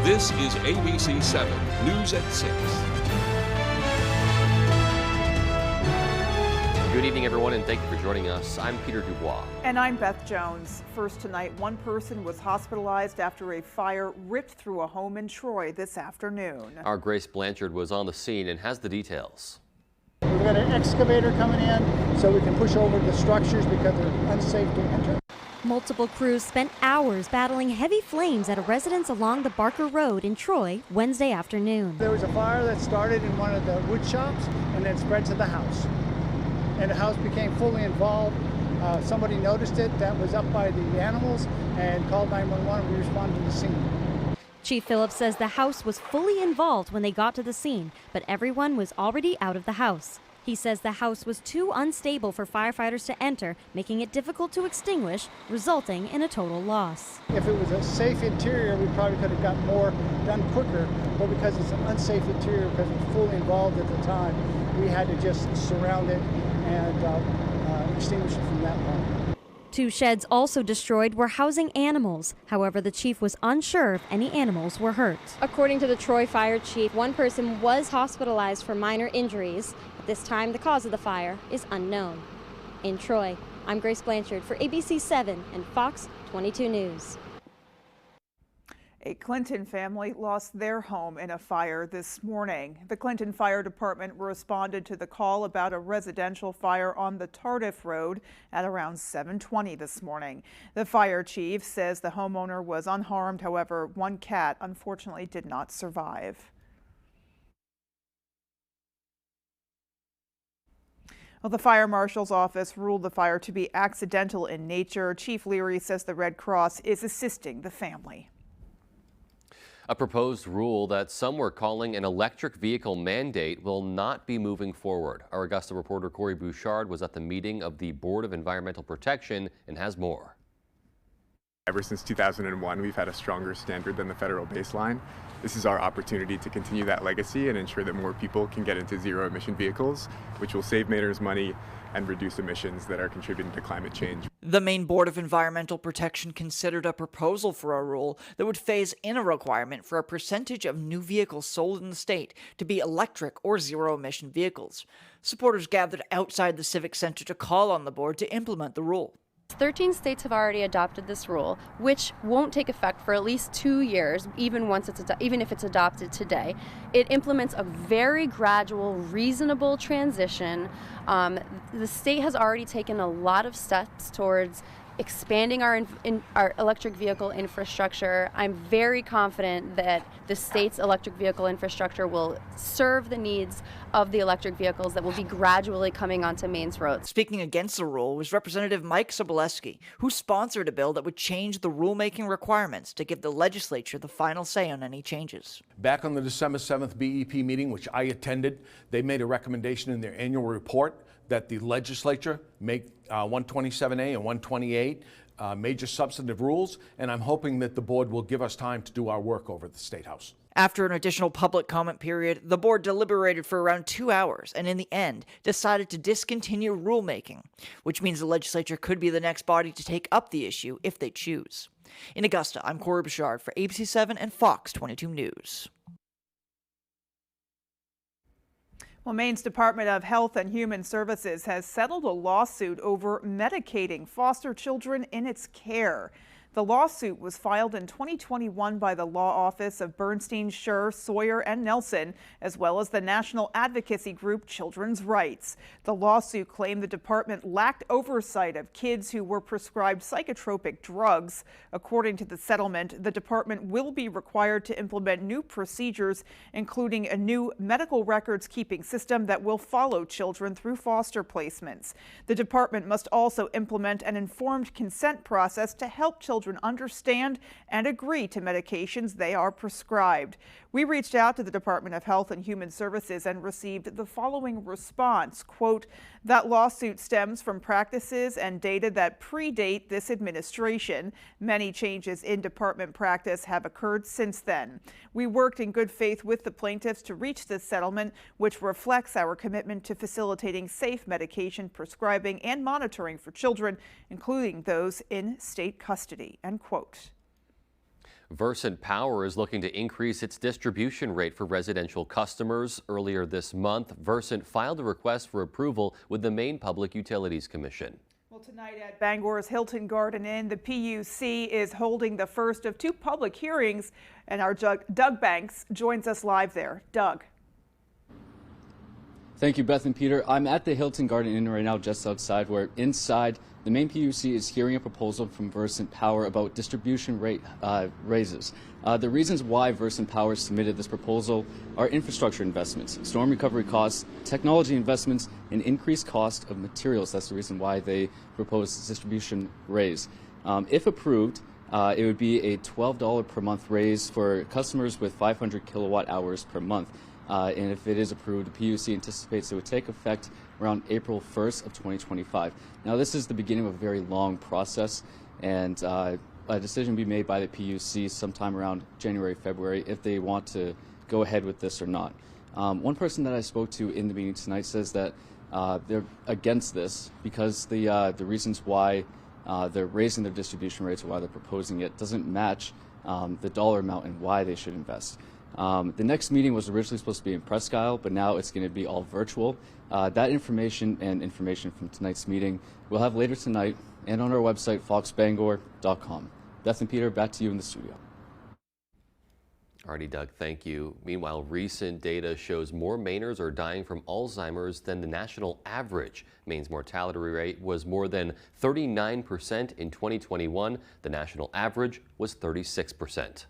This is ABC 7 News at 6. Good evening, everyone, and thank you for joining us. I'm Peter Dubois. And I'm Beth Jones. First tonight, one person was hospitalized after a fire ripped through a home in Troy this afternoon. Our Grace Blanchard was on the scene and has the details. We've got an excavator coming in so we can push over the structures because they're unsafe to enter. Multiple crews spent hours battling heavy flames at a residence along the Barker Road in Troy Wednesday afternoon. There was a fire that started in one of the wood shops and then spread to the house. And the house became fully involved. Somebody noticed it that was up by the animals and called 911. We responded to the scene. Chief Phillips says the house was fully involved when they got to the scene, but everyone was already out of the house. He says the house was too unstable for firefighters to enter, making it difficult to extinguish, resulting in a total loss. If it was a safe interior, we probably could have got more done quicker, but because it's an unsafe interior, because it was fully involved at the time, we had to just surround it and extinguish it from that point. 2 sheds also destroyed were housing animals. However, the chief was unsure if any animals were hurt. According to the Troy fire chief, one person was hospitalized for minor injuries. At this time, the cause of the fire is unknown. In Troy, I'm Grace Blanchard for ABC 7 and Fox 22 News. A Clinton family lost their home in a fire this morning. The Clinton Fire Department responded to the call about a residential fire on the Tardif Road at around 7:20 this morning. The fire chief says the homeowner was unharmed. However, one cat unfortunately did not survive. Well, the fire marshal's office ruled the fire to be accidental in nature. Chief Leary says the Red Cross is assisting the family. A proposed rule that some were calling an electric vehicle mandate will not be moving forward. Our Augusta reporter Corey Bouchard was at the meeting of the Board of Environmental Protection and has more. Ever since 2001, we've had a stronger standard than the federal baseline. This is our opportunity to continue that legacy and ensure that more people can get into zero-emission vehicles, which will save Mainers money and reduce emissions that are contributing to climate change. The Maine Board of Environmental Protection considered a proposal for a rule that would phase in a requirement for a percentage of new vehicles sold in the state to be electric or zero-emission vehicles. Supporters gathered outside the Civic Center to call on the board to implement the rule. 13 states have already adopted this rule, which won't take effect for at least 2 years, even if it's adopted today. It implements a very gradual, reasonable transition. The state has already taken a lot of steps towards expanding our electric vehicle infrastructure. I'm very confident that the state's electric vehicle infrastructure will serve the needs of the electric vehicles that will be gradually coming onto Maine's roads. Speaking against the rule was Representative Mike Sobolewski, who sponsored a bill that would change the rulemaking requirements to give the legislature the final say on any changes. Back on the December 7th BEP meeting, which I attended, they made a recommendation in their annual report that the legislature make 127A and 128 major substantive rules, and I'm hoping that the board will give us time to do our work over at the State House. After an additional public comment period, the board deliberated for around 2 hours and in the end decided to discontinue rulemaking, which means the legislature could be the next body to take up the issue if they choose. In Augusta, I'm Corey Bouchard for ABC 7 and Fox 22 News. Well, Maine's Department of Health and Human Services has settled a lawsuit over medicating foster children in its care. The lawsuit was filed in 2021 by the law office of Bernstein, Schur, Sawyer, and Nelson, as well as the national advocacy group Children's Rights. The lawsuit claimed the department lacked oversight of kids who were prescribed psychotropic drugs. According to the settlement, the department will be required to implement new procedures, including a new medical records keeping system that will follow children through foster placements. The department must also implement an informed consent process to help children understand and agree to medications they are prescribed. We reached out to the Department of Health and Human Services and received the following response, quote, "That lawsuit stems from practices and data that predate this administration. Many changes in department practice have occurred since then. We worked in good faith with the plaintiffs to reach this settlement, which reflects our commitment to facilitating safe medication prescribing and monitoring for children, including those in state custody," end quote. Versant Power is looking to increase its distribution rate for residential customers. Earlier this month, Versant filed a request for approval with the Maine Public Utilities Commission. Well, tonight at Bangor's Hilton Garden Inn, the PUC is holding the first of 2 public hearings, and our Doug Banks joins us live there. Doug. Thank you, Beth and Peter. I'm at the Hilton Garden Inn right now, just outside, where inside the Maine PUC is hearing a proposal from Versant Power about distribution rate raises. The reasons why Versant Power submitted this proposal are infrastructure investments, storm recovery costs, technology investments, and increased cost of materials. That's the reason why they proposed distribution raise. If approved, it would be a $12 per month raise for customers with 500 kilowatt hours per month. And if it is approved, the PUC anticipates it would take effect around April 1st of 2025. Now, this is the beginning of a very long process, and a decision will be made by the PUC sometime around January, February, if they want to go ahead with this or not. One person that I spoke to in the meeting tonight says that they're against this because the reasons why they're raising their distribution rates or why they're proposing it doesn't match the dollar amount and why they should invest. The next meeting was originally supposed to be in Presque Isle, but now it's going to be all virtual. That information and information from tonight's meeting we'll have later tonight and on our website, foxbangor.com. Beth and Peter, back to you in the studio. Alrighty, Doug, thank you. Meanwhile, recent data shows more Mainers are dying from Alzheimer's than the national average. Maine's mortality rate was more than 39% in 2021. The national average was 36%.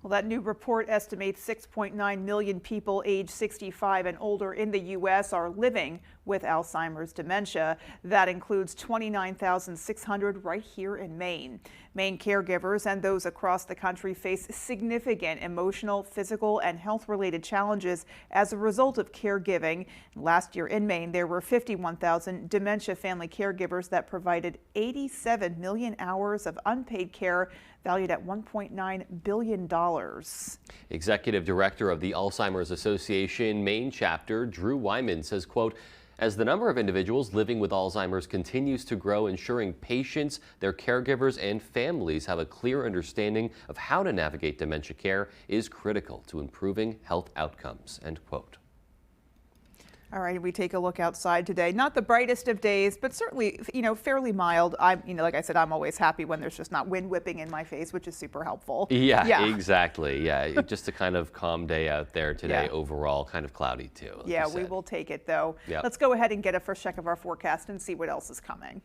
Well, that new report estimates 6.9 million people age 65 and older in the U.S. are living with Alzheimer's dementia. That includes 29,600 right here in Maine. Maine caregivers and those across the country face significant emotional, physical, and health-related challenges as a result of caregiving. Last year in Maine, there were 51,000 dementia family caregivers that provided 87 million hours of unpaid care, valued at $1.9 billion. Executive Director of the Alzheimer's Association Maine chapter, Drew Wyman, says, quote, as the number of individuals living with Alzheimer's continues to grow, ensuring patients, their caregivers, and families have a clear understanding of how to navigate dementia care is critical to improving health outcomes, end quote. All right, we take a look outside today. Not the brightest of days, but certainly, fairly mild. Like I said, I'm always happy when there's just not wind whipping in my face, which is super helpful. Yeah. Exactly. Yeah, just a kind of calm day out there today. Yeah. Overall, kind of cloudy too. Like yeah, we will take it though. Yep. Let's go ahead and get a first check of our forecast and see what else is coming.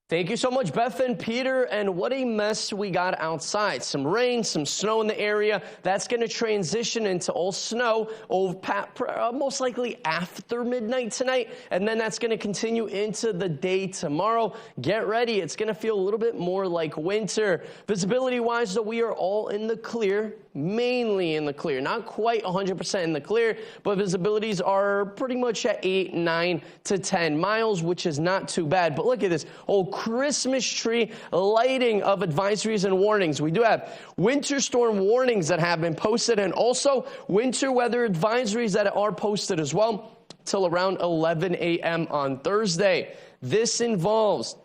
Thank you so much, Beth and Peter. And what a mess we got outside. Some rain, some snow in the area. That's going to transition into all snow most likely after midnight tonight. And then that's going to continue into the day tomorrow. Get ready. It's going to feel a little bit more like winter. Visibility-wise, though, we are all in the clear. Mainly in the clear, not quite 100% in the clear, but visibilities are pretty much at 8, 9 to 10 miles, which is not too bad. But look at this whole Christmas tree lighting of advisories and warnings. We do have winter storm warnings that have been posted and also winter weather advisories that are posted as well till around 11 a.m. on Thursday. This involves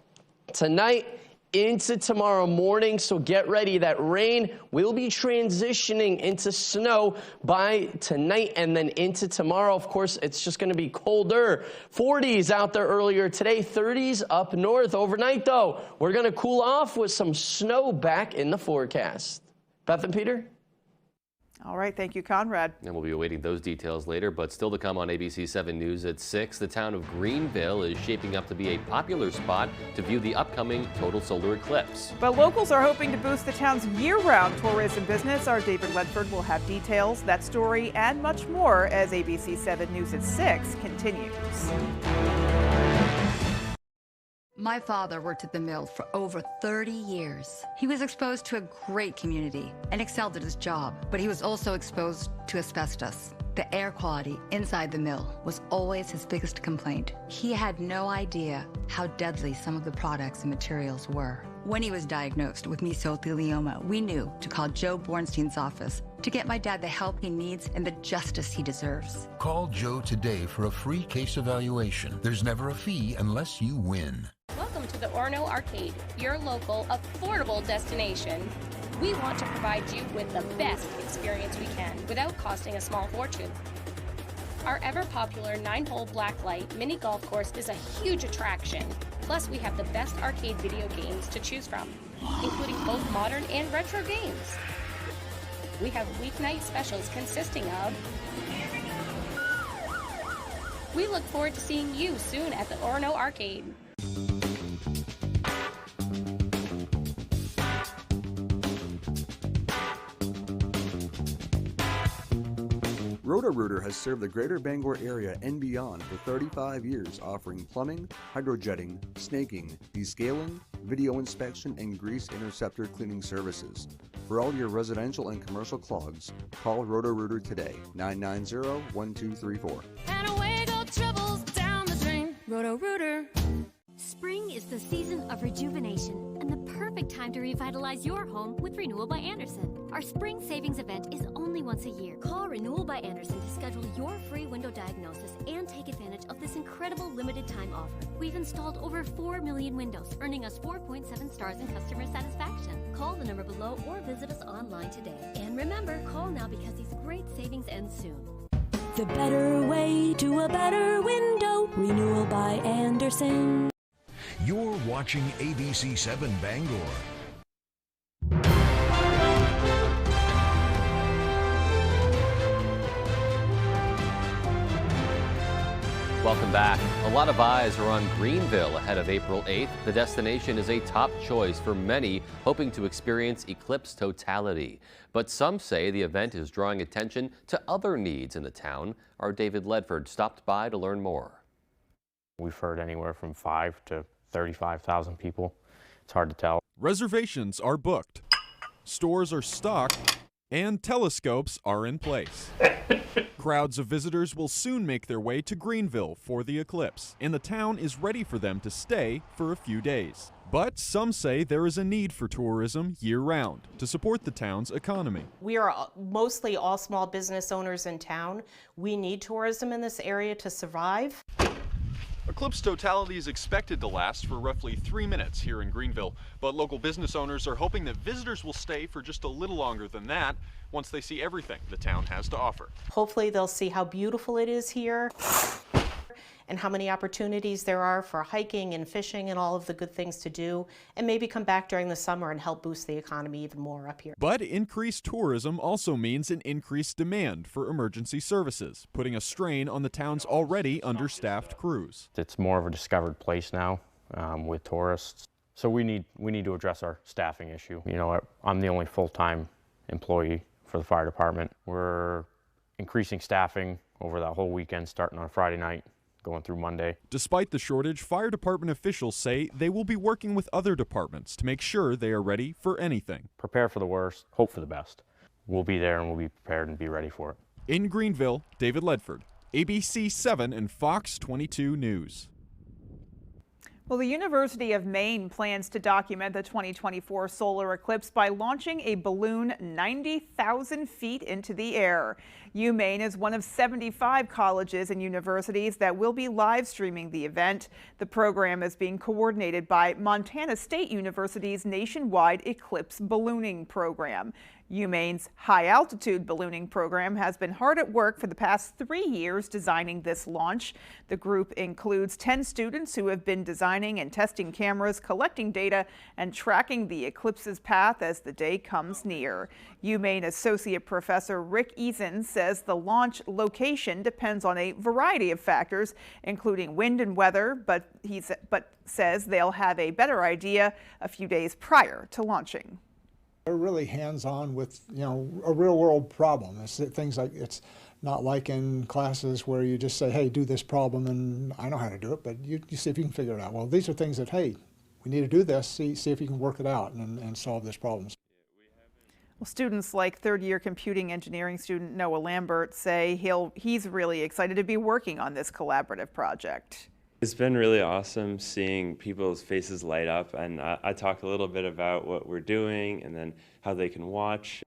tonight into tomorrow morning, so get ready. That rain will be transitioning into snow by tonight and then into tomorrow. Of course, it's just going to be colder. 40s out there earlier today, 30s up north. Overnight, though, we're going to cool off with some snow back in the forecast. Beth and Peter? All right, thank you, Conrad. And we'll be awaiting those details later, but still to come on ABC 7 News at 6. The town of Greenville is shaping up to be a popular spot to view the upcoming total solar eclipse. But locals are hoping to boost the town's year-round tourism business. Our David Ledford will have details, that story, and much more as ABC 7 News at 6 continues. My father worked at the mill for over 30 years. He was exposed to a great community and excelled at his job, but he was also exposed to asbestos. The air quality inside the mill was always his biggest complaint. He had no idea how deadly some of the products and materials were. When he was diagnosed with mesothelioma, we knew to call Joe Bornstein's office to get my dad the help he needs and the justice he deserves. Call Joe today for a free case evaluation. There's never a fee unless you win. Welcome to the Orono Arcade, your local affordable destination. We want to provide you with the best experience we can without costing a small fortune. Our ever-popular 9-hole blacklight mini golf course is a huge attraction. Plus, we have the best arcade video games to choose from, including both modern and retro games. We have weeknight specials consisting of... We look forward to seeing you soon at the Orono Arcade. Roto-Rooter has served the greater Bangor area and beyond for 35 years, offering plumbing, hydrojetting, snaking, descaling, video inspection, and grease interceptor cleaning services. For all your residential and commercial clogs, call Roto-Rooter today, 990-1234. And away go troubles down the drain. Roto-Rooter. Spring is the season of rejuvenation and the perfect time to revitalize your home with Renewal by Andersen. Our spring savings event is only once a year. Call Renewal by Andersen to schedule your free window diagnosis and take advantage of this incredible limited time offer. We've installed over 4 million windows, earning us 4.7 stars in customer satisfaction. Call the number below or visit us online today. And remember, call now because these great savings end soon. The better way to a better window. Renewal by Andersen. You're watching ABC 7 Bangor. Welcome back. A lot of eyes are on Greenville ahead of April 8th. The destination is a top choice for many hoping to experience eclipse totality. But some say the event is drawing attention to other needs in the town. Our David Ledford stopped by to learn more. We've heard anywhere from 5 to 35,000 people. It's hard to tell. Reservations are booked, stores are stocked, and telescopes are in place. Crowds of visitors will soon make their way to Greenville for the eclipse, and the town is ready for them to stay for a few days. But some say there is a need for tourism year-round to support the town's economy. We are mostly all small business owners in town. We need tourism in this area to survive. Eclipse totality is expected to last for roughly 3 minutes here in Greenville, but local business owners are hoping that visitors will stay for just a little longer than that once they see everything the town has to offer. Hopefully they'll see how beautiful it is here and how many opportunities there are for hiking and fishing and all of the good things to do, and maybe come back during the summer and help boost the economy even more up here. But increased tourism also means an increased demand for emergency services, putting a strain on the town's already understaffed crews. It's more of a discovered place now with tourists. So we need to address our staffing issue. You know, I'm the only full-time employee for the fire department. We're increasing staffing over that whole weekend, starting on Friday night, going through Monday. Despite the shortage, fire department officials say they will be working with other departments to make sure they are ready for anything. Prepare for the worst, hope for the best. We'll be there and we'll be prepared and be ready for it. In Greenville, David Ledford, ABC 7 and Fox 22 News. Well, the University of Maine plans to document the 2024 solar eclipse by launching a balloon 90,000 feet into the air. UMaine is one of 75 colleges and universities that will be live streaming the event. The program is being coordinated by Montana State University's nationwide eclipse ballooning program. UMaine's high-altitude ballooning program has been hard at work for the past 3 years designing this launch. The group includes 10 students who have been designing and testing cameras, collecting data, and tracking the eclipse's path as the day comes near. UMaine Associate Professor Rick Eason says the launch location depends on a variety of factors, including wind and weather, but says they'll have a better idea a few days prior to launching. They're really hands-on with, a real-world problem. It's things like, it's not like in classes where you just say, hey, do this problem, and I know how to do it, but you see if you can figure it out. Well, these are things that, hey, we need to do this, see if you can work it out and solve this problem. Well, students like third-year computing engineering student Noah Lambert say he's really excited to be working on this collaborative project. It's been really awesome seeing people's faces light up, and I talk a little bit about what we're doing and then how they can watch.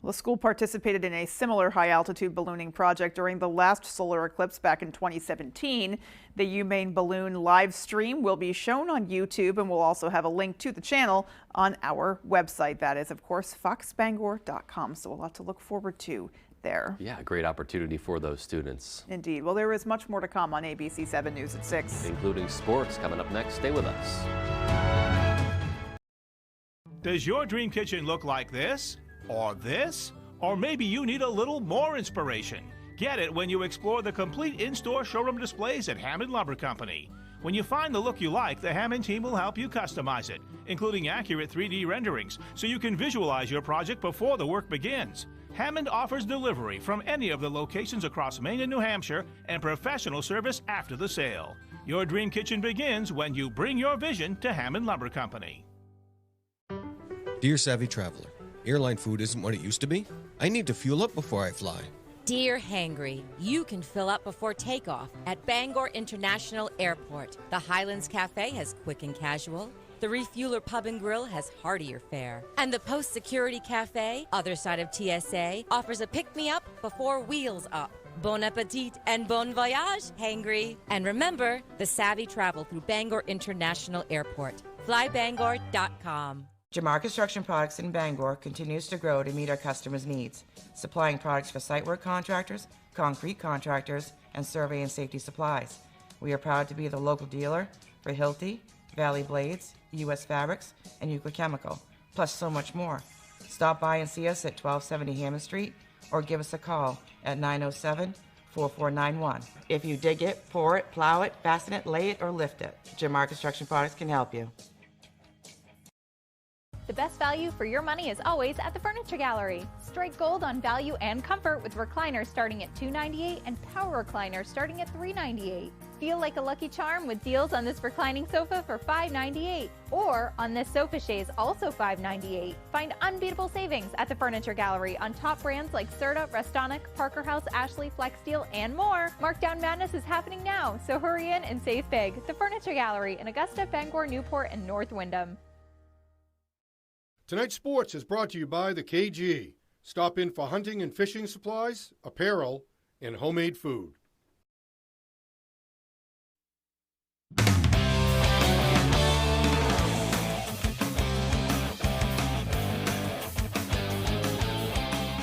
Well, the school participated in a similar high-altitude ballooning project during the last solar eclipse back in 2017. The UMaine balloon live stream will be shown on YouTube, and we'll also have a link to the channel on our website. That is, of course, foxbangor.com. So a lot to look forward to there. Yeah, great opportunity for those students. Indeed. Well, there is much more to come on ABC 7 News at 6. Including sports coming up next. Stay with us. Does your dream kitchen look like this? Or this? Or maybe you need a little more inspiration. Get it when you explore the complete in-store showroom displays at Hammond Lumber Company. When you find the look you like, the Hammond team will help you customize it, including accurate 3D renderings, so you can visualize your project before the work begins. Hammond offers delivery from any of the locations across Maine and New Hampshire and professional service after the sale. Your dream kitchen begins when you bring your vision to Hammond Lumber Company. Dear Savvy Traveler, airline food isn't what it used to be. I need to fuel up before I fly. Dear Hangry, you can fill up before takeoff at Bangor International Airport. The Highlands Cafe has quick and casual. The Refueler Pub and Grill has heartier fare. And the Post Security Cafe, other side of TSA, offers a pick-me-up before wheels up. Bon appetit and bon voyage, Hangry. And remember, the savvy travel through Bangor International Airport. Flybangor.com. Jamar Construction Products in Bangor continues to grow to meet our customers' needs, supplying products for site work contractors, concrete contractors, and survey and safety supplies. We are proud to be the local dealer for Hilti, Valley Blades, U.S. Fabrics, and Euclid Chemical, plus so much more. Stop by and see us at 1270 Hammond Street or give us a call at 907-4491. If you dig it, pour it, plow it, fasten it, lay it, or lift it, Jamar Construction Products can help you. The best value for your money is always at the Furniture Gallery. Strike gold on value and comfort with recliners starting at $298 and power recliners starting at $398. Feel like a lucky charm with deals on this reclining sofa for $598 or on this sofa chaise also $598. Find unbeatable savings at the Furniture Gallery on top brands like Serta, Restonic, Parker House, Ashley, Flexsteel, and more. Markdown madness is happening now, so hurry in and save big. The Furniture Gallery in Augusta, Bangor, Newport, and North Windham. Tonight's sports is brought to you by the KG. Stop in for hunting and fishing supplies, apparel, and homemade food.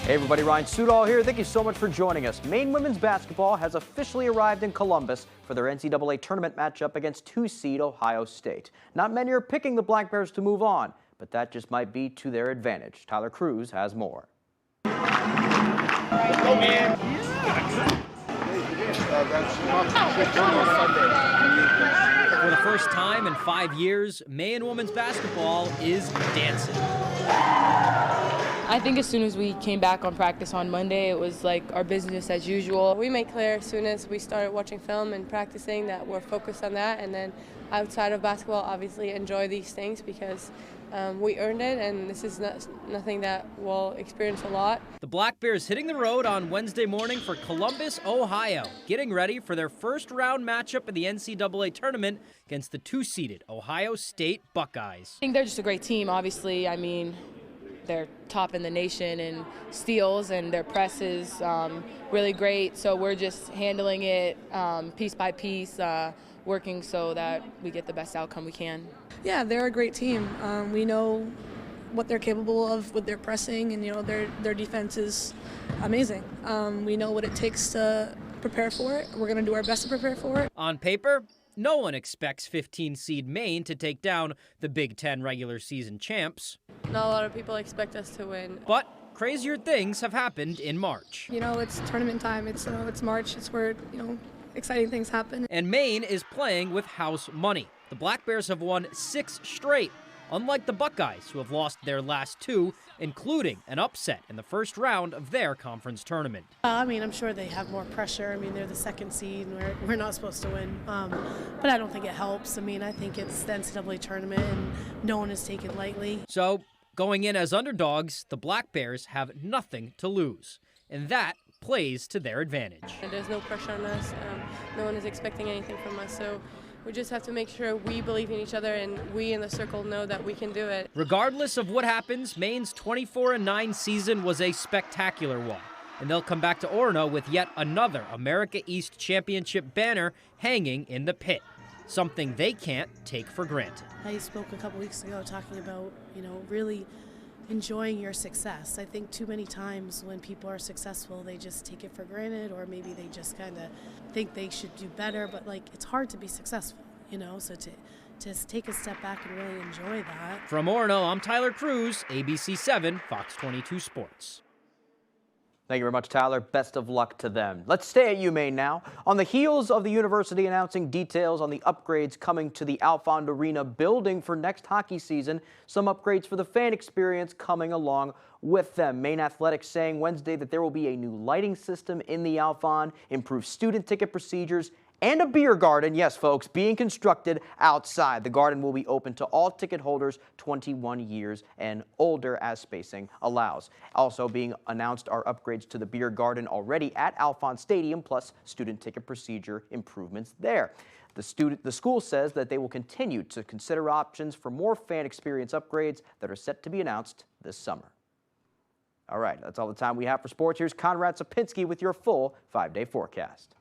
Hey everybody, Ryan Sudol here. Thank you so much for joining us. Maine women's basketball has officially arrived in Columbus for their NCAA tournament matchup against 2-seed Ohio State. Not many are picking the Black Bears to move on, but that just might be to their advantage. Tyler Cruz has more. Go, man. For the first time in 5 years, Maine women's basketball is dancing. I think as soon as we came back on practice on Monday, it was like our business as usual. We made clear as soon as we started watching film and practicing that we're focused on that, and then outside of basketball, obviously enjoy these things because we earned it, and this is nothing that we'll experience a lot. The Black Bears hitting the road on Wednesday morning for Columbus, Ohio, getting ready for their first round matchup in the NCAA tournament against the 2-seeded Ohio State Buckeyes. I think they're just a great team, obviously. I mean, they're top in the nation in steals, and their press is really great, so we're just handling it piece by piece, working so that we get the best outcome we can. Yeah, they're a great team. We know what they're capable of with their pressing, and their defense is amazing. We know what it takes to prepare for it. We're going to do our best to prepare for it. On paper, no one expects 15-seed Maine to take down the Big Ten regular season champs. Not a lot of people expect us to win. But crazier things have happened in March. It's tournament time. It's March. It's where exciting things happen. And Maine is playing with house money. The Black Bears have won 6 straight, unlike the Buckeyes, who have lost their last 2, including an upset in the first round of their conference tournament. I'm sure they have more pressure. They're the 2nd seed, and we're not supposed to win. But I don't think it helps. I think it's the NCAA tournament, and no one is taken lightly. So, going in as underdogs, the Black Bears have nothing to lose, and that plays to their advantage. And there's no pressure on us. No one is expecting anything from us, so We just have to make sure we believe in each other and we in the circle know that we can do it. Regardless of what happens, Maine's 24-9 season was a spectacular one, and they'll come back to Orono with yet another America East Championship banner hanging in the pit, something they can't take for granted. I spoke a couple weeks ago talking about, really enjoying your success. I think too many times when people are successful, they just take it for granted, or maybe they just kind of think they should do better, but it's hard to be successful, so to take a step back and really enjoy that. From Orono, I'm Tyler Cruz, ABC 7, Fox 22 Sports. Thank you very much, Tyler. Best of luck to them. Let's stay at UMaine now. On the heels of the university announcing details on the upgrades coming to the Alfond Arena building for next hockey season, some upgrades for the fan experience coming along with them. Maine Athletics saying Wednesday that there will be a new lighting system in the Alfond, improved student ticket procedures, and a beer garden, yes, folks, being constructed outside. The garden will be open to all ticket holders 21 years and older as spacing allows. Also being announced are upgrades to the beer garden already at Alfond Stadium, plus student ticket procedure improvements there. The school says that they will continue to consider options for more fan experience upgrades that are set to be announced this summer. All right, that's all the time we have for sports. Here's Conrad Sapinski with your full 5-day forecast.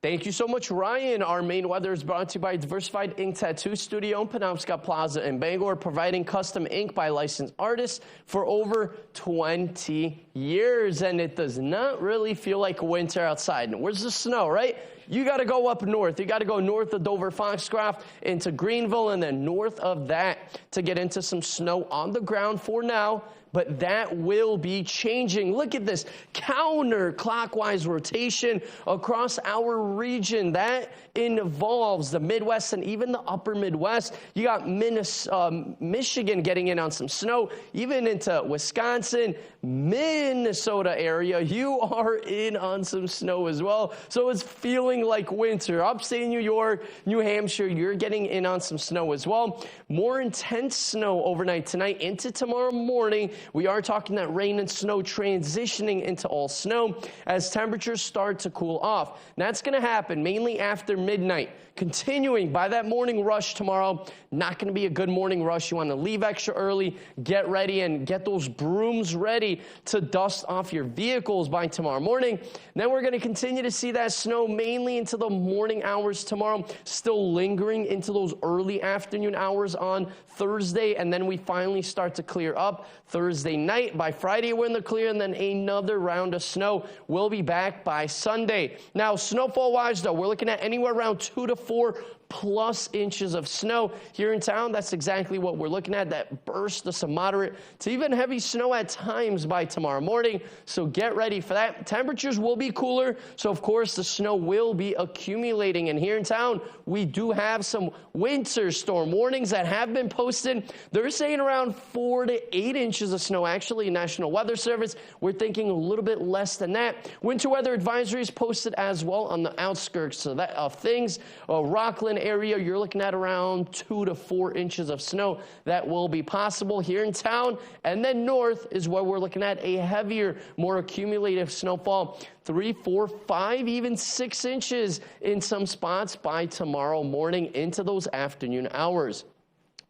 Thank you so much, Ryan. Our Maine weather is brought to you by Diversified Ink Tattoo Studio in Penobscot Plaza in Bangor, providing custom ink by licensed artists for over 20 years. And it does not really feel like winter outside. And where's the snow, right? You got to go up north. You got to go north of Dover-Foxcroft into Greenville, and then north of that to get into some snow on the ground for now. But that will be changing. Look at this counterclockwise rotation across our region. That involves the Midwest and even the upper Midwest. You got Michigan getting in on some snow, even into Wisconsin, Minnesota area. You are in on some snow as well. So it's feeling like winter. Upstate New York, New Hampshire, you're getting in on some snow as well. More intense snow overnight tonight into tomorrow morning. We are talking that rain and snow transitioning into all snow as temperatures start to cool off. That's going to happen mainly after midnight. Continuing by that morning rush tomorrow, not going to be a good morning rush. You want to leave extra early, get ready, and get those brooms ready to dust off your vehicles by tomorrow morning. Then we're going to continue to see that snow mainly into the morning hours tomorrow, still lingering into those early afternoon hours on Thursday, and then we finally start to clear up Thursday night. By Friday, we're in the clear, and then another round of snow will be back by Sunday. Now, snowfall-wise, though, we're looking at anywhere around 2 to 4 plus inches of snow here in town. That's exactly what we're looking at, that burst of some moderate to even heavy snow at times by tomorrow morning. So get ready for that. Temperatures will be cooler, so of course the snow will be accumulating. And here in town, we do have some winter storm warnings that have been posted. They're saying around 4 to 8 inches of snow. Actually, National Weather Service, we're thinking a little bit less than that. Winter weather advisories posted as well on the outskirts of things. Rockland area, you're looking at around 2 to 4 inches of snow that will be possible here in town. And then north is where we're looking at a heavier, more accumulative snowfall. 3, 4, 5, even 6 inches in some spots by tomorrow morning into those afternoon hours.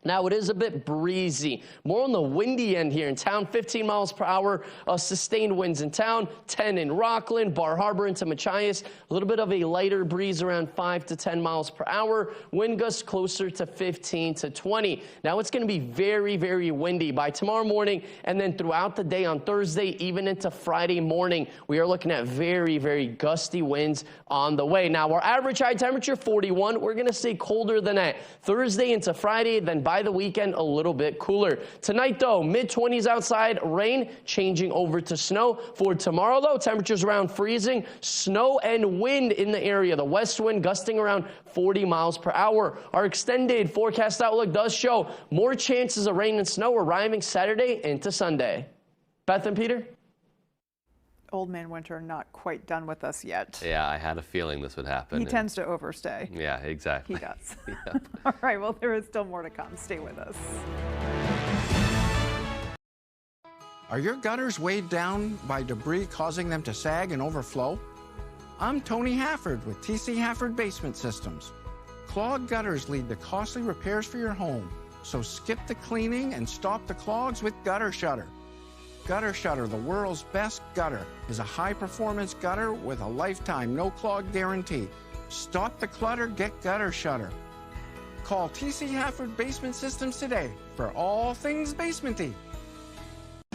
Now, it is a bit breezy, more on the windy end here in town, 15 miles per hour, sustained winds in town, 10 in Rockland, Bar Harbor into Machias, a little bit of a lighter breeze around 5 to 10 miles per hour, wind gusts closer to 15 to 20. Now, it's going to be very, very windy by tomorrow morning, and then throughout the day on Thursday, even into Friday morning, we are looking at very, very gusty winds on the way. Now, our average high temperature, 41. We're going to stay colder than that Thursday into Friday, then by the weekend, a little bit cooler. Tonight, though, mid-20s outside, rain changing over to snow. For tomorrow, though, temperatures around freezing, snow and wind in the area. The west wind gusting around 40 miles per hour. Our extended forecast outlook does show more chances of rain and snow arriving Saturday into Sunday. Beth and Peter? Old Man Winter not quite done with us yet. Yeah, I had a feeling this would happen. He tends to overstay. Yeah, exactly. He does. Yeah. All right, well, there is still more to come. Stay with us. Are your gutters weighed down by debris causing them to sag and overflow? I'm Tony Hafford with TC Hafford Basement Systems. Clogged gutters lead to costly repairs for your home. So skip the cleaning and stop the clogs with Gutter Shutter. Gutter Shutter, the world's best gutter, is a high-performance gutter with a lifetime no-clog guarantee. Stop the clutter, get Gutter Shutter. Call TC Hafford Basement Systems today for all things basementy.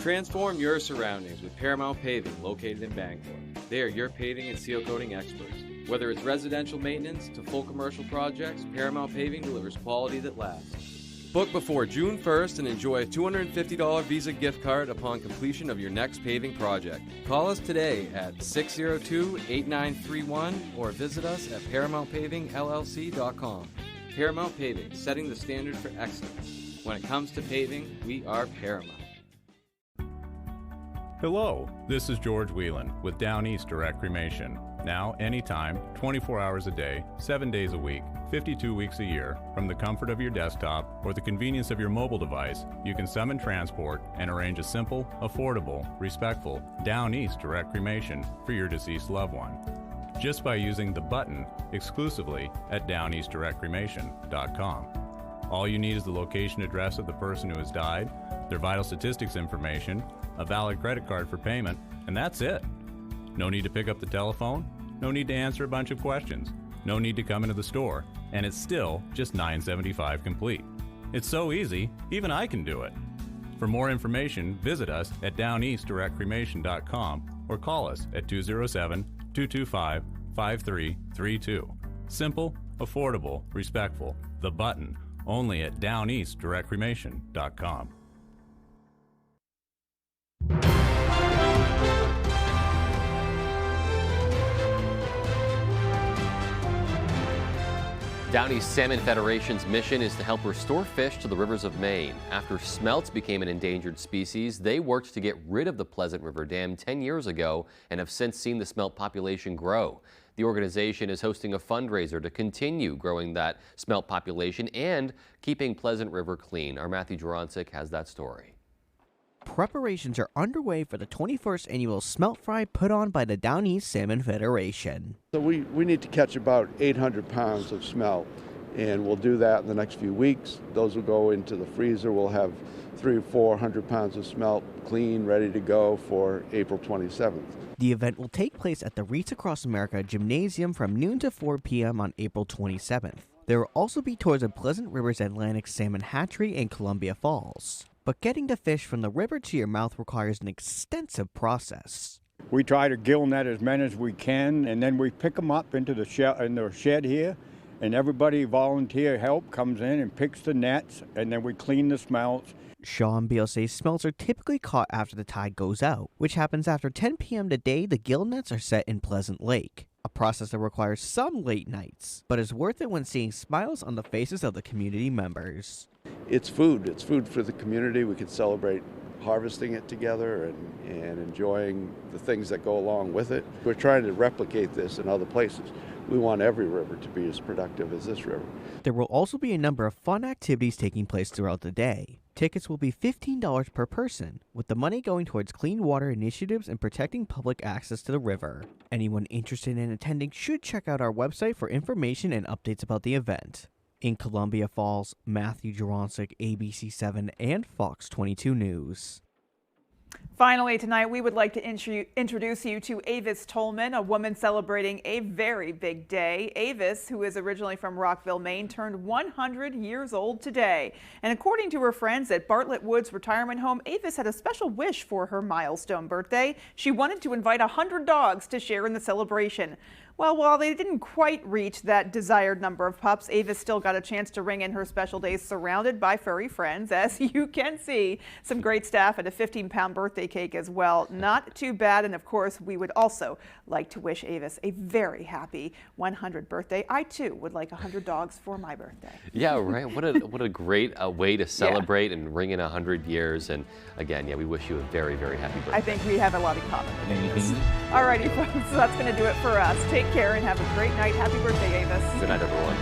Transform your surroundings with Paramount Paving, located in Bangor. They are your paving and seal coating experts. Whether it's residential maintenance to full commercial projects, Paramount Paving delivers quality that lasts. Book before June 1st and enjoy a $250 Visa gift card upon completion of your next paving project. Call us today at 602-8931 or visit us at ParamountPavingLLC.com. Paramount Paving, setting the standard for excellence. When it comes to paving, we are Paramount. Hello, this is George Whelan with Down East Direct Cremation. Now, anytime, 24 hours a day, 7 days a week, 52 weeks a year, from the comfort of your desktop or the convenience of your mobile device, you can summon transport and arrange a simple, affordable, respectful Down East Direct Cremation for your deceased loved one. Just by using the button exclusively at downeastdirectcremation.com. All you need is the location address of the person who has died, their vital statistics information, a valid credit card for payment, and that's it. No need to pick up the telephone, no need to answer a bunch of questions, no need to come into the store, and it's still just $9.75 complete. It's so easy, even I can do it. For more information, visit us at downeastdirectcremation.com or call us at 207-225-5332. Simple, affordable, respectful. The button, only at downeastdirectcremation.com. Down East Salmon Federation's mission is to help restore fish to the rivers of Maine. After smelts became an endangered species, they worked to get rid of the Pleasant River Dam 10 years ago and have since seen the smelt population grow. The organization is hosting a fundraiser to continue growing that smelt population and keeping Pleasant River clean. Our Matthew Jurancic has that story. Preparations are underway for the 21st annual smelt fry put on by the Down East Salmon Federation. So we need to catch about 800 pounds of smelt, and we'll do that in the next few weeks. Those will go into the freezer. We'll have 300 or 400 pounds of smelt clean, ready to go for April 27th. The event will take place at the Reach Across America Gymnasium from noon to 4 p.m. on April 27th. There will also be tours of Pleasant River's Atlantic Salmon Hatchery and Columbia Falls. But getting the fish from the river to your mouth requires an extensive process. We try to gill net as many as we can, and then we pick them up into the shed here, and everybody volunteer help comes in and picks the nets, and then we clean the smelts. Sean Beal says smelts are typically caught after the tide goes out, which happens after 10 p.m. today. The gill nets are set in Pleasant Lake, a process that requires some late nights, but is worth it when seeing smiles on the faces of the community members. It's food. It's food for the community. We can celebrate harvesting it together and enjoying the things that go along with it. We're trying to replicate this in other places. We want every river to be as productive as this river. There will also be a number of fun activities taking place throughout the day. Tickets will be $15 per person, with the money going towards clean water initiatives and protecting public access to the river. Anyone interested in attending should check out our website for information and updates about the event. In Columbia Falls, Matthew Jurancic, ABC7 and Fox 22 News. Finally tonight, we would like to introduce you to Avis Tolman, a woman celebrating a very big day. Avis, who is originally from Rockville, Maine, turned 100 years old today. And according to her friends at Bartlett Woods Retirement Home, Avis had a special wish for her milestone birthday. She wanted to invite 100 dogs to share in the celebration. Well, while they didn't quite reach that desired number of pups, Avis still got a chance to ring in her special days surrounded by furry friends, as you can see. Some great staff and a 15-pound birthday cake as well. Not too bad. And of course, we would also like to wish Avis a very happy 100th birthday. I too would like 100 dogs for my birthday. Yeah, right. What a great way to celebrate and ring in 100 years. And again, yeah, we wish you a very, very happy birthday. I think we have a lot in common with Avis. All righty, folks, so that's going to do it for us. Take care and have a great night. Happy birthday, Avis. Good night, everyone.